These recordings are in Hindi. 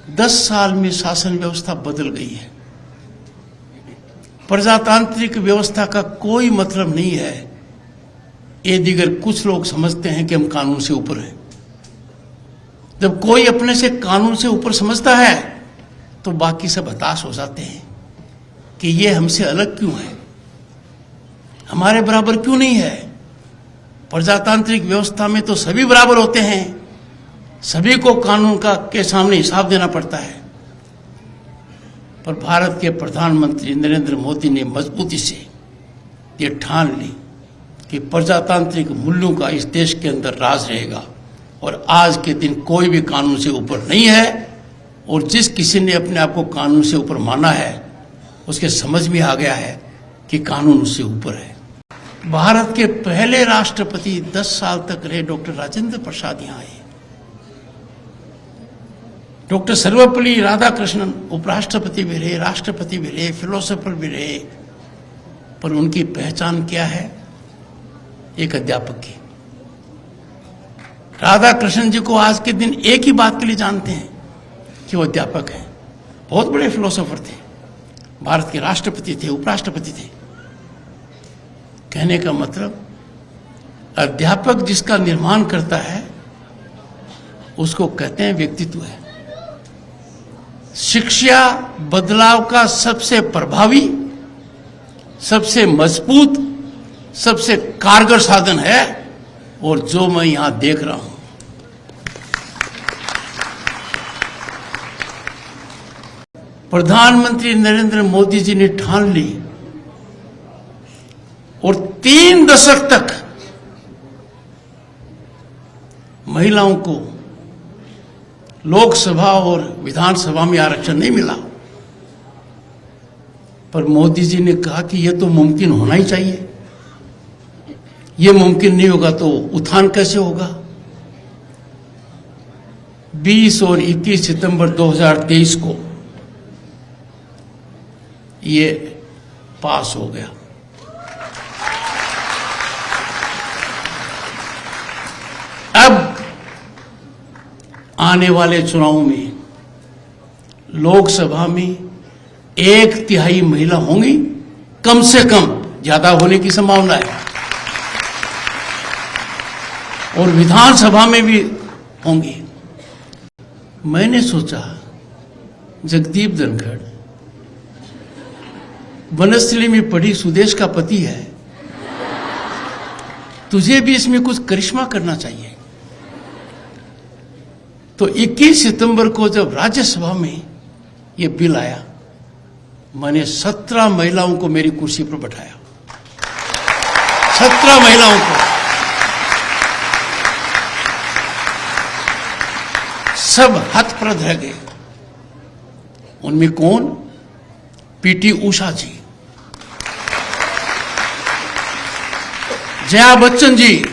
10 साल में शासन व्यवस्था बदल गई है। प्रजातांत्रिक व्यवस्था का कोई मतलब नहीं है ये दिगर कुछ लोग समझते हैं कि हम कानून से ऊपर हैं। जब कोई अपने से कानून से ऊपर समझता है तो बाकी सब हताश हो जाते हैं कि ये हमसे अलग क्यों है, हमारे बराबर क्यों नहीं है। प्रजातांत्रिक व्यवस्था में तो सभी बराबर होते हैं, सभी को कानून का के सामने हिसाब देना पड़ता है। पर भारत के प्रधानमंत्री नरेंद्र मोदी ने मजबूती से ये ठान ली कि प्रजातांत्रिक मूल्यों का इस देश के अंदर राज रहेगा और आज के दिन कोई भी कानून से ऊपर नहीं है। और जिस किसी ने अपने आप को कानून से ऊपर माना है उसके समझ में आ गया है कि कानून उससे ऊपर है। भारत के पहले राष्ट्रपति 10 साल तक रहे डॉक्टर राजेंद्र प्रसाद यहाँ आए। डॉक्टर सर्वपल्ली राधाकृष्णन उपराष्ट्रपति भी रहे, राष्ट्रपति भी रहे, फिलोसोफर भी रहे। पर उनकी पहचान क्या है? एक अध्यापक की। राधाकृष्णन जी को आज के दिन एक ही बात के लिए जानते हैं कि वो अध्यापक हैं। बहुत बड़े फिलोसोफर थे, भारत के राष्ट्रपति थे, उपराष्ट्रपति थे। कहने का मतलब अध्यापक जिसका निर्माण करता है उसको कहते हैं व्यक्तित्व है। शिक्षा बदलाव का सबसे प्रभावी, सबसे मजबूत, सबसे कारगर साधन है। और जो मैं यहां देख रहा हूं, प्रधानमंत्री नरेंद्र मोदी जी ने ठान ली और 3 दशक तक महिलाओं को लोकसभा और विधानसभा में आरक्षण नहीं मिला। पर मोदी जी ने कहा कि यह तो मुमकिन होना ही चाहिए, ये मुमकिन नहीं होगा तो उत्थान कैसे होगा। 20 और 21 सितंबर 2023 को ये पास हो गया। अब आने वाले चुनाव में लोकसभा में 1/3 महिला होंगी, कम से कम, ज्यादा होने की संभावना है, और विधानसभा में भी होंगी। मैंने सोचा जगदीप धनखड़ वनस्थली में पढ़ी सुदेश का पति है, तुझे भी इसमें कुछ करिश्मा करना चाहिए। तो 21 सितंबर को जब राज्यसभा में यह बिल आया, मैंने 17 महिलाओं को मेरी कुर्सी पर बैठाया। 17 महिलाओं को, सब हतप्रभ रह गए। उनमें कौन? पीटी उषा जी, जया बच्चन जी,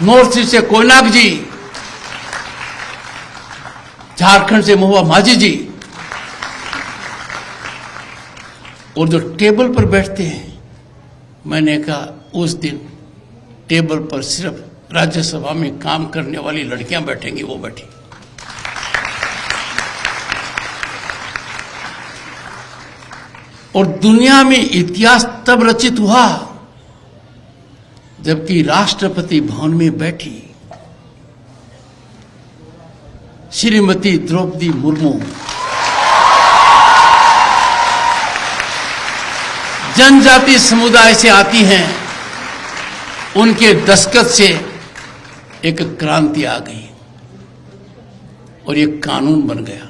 नॉर्थ ईस्ट से कोयनाक जी, झारखंड से महुआ माझी जी। और जो टेबल पर बैठते हैं, मैंने कहा उस दिन टेबल पर सिर्फ राज्यसभा में काम करने वाली लड़कियां बैठेंगी, वो बैठी। और दुनिया में इतिहास तब रचित हुआ जबकि राष्ट्रपति भवन में बैठी श्रीमती द्रौपदी मुर्मू जनजाति समुदाय से आती हैं। उनके दस्तखत से एक क्रांति आ गई और ये कानून बन गया।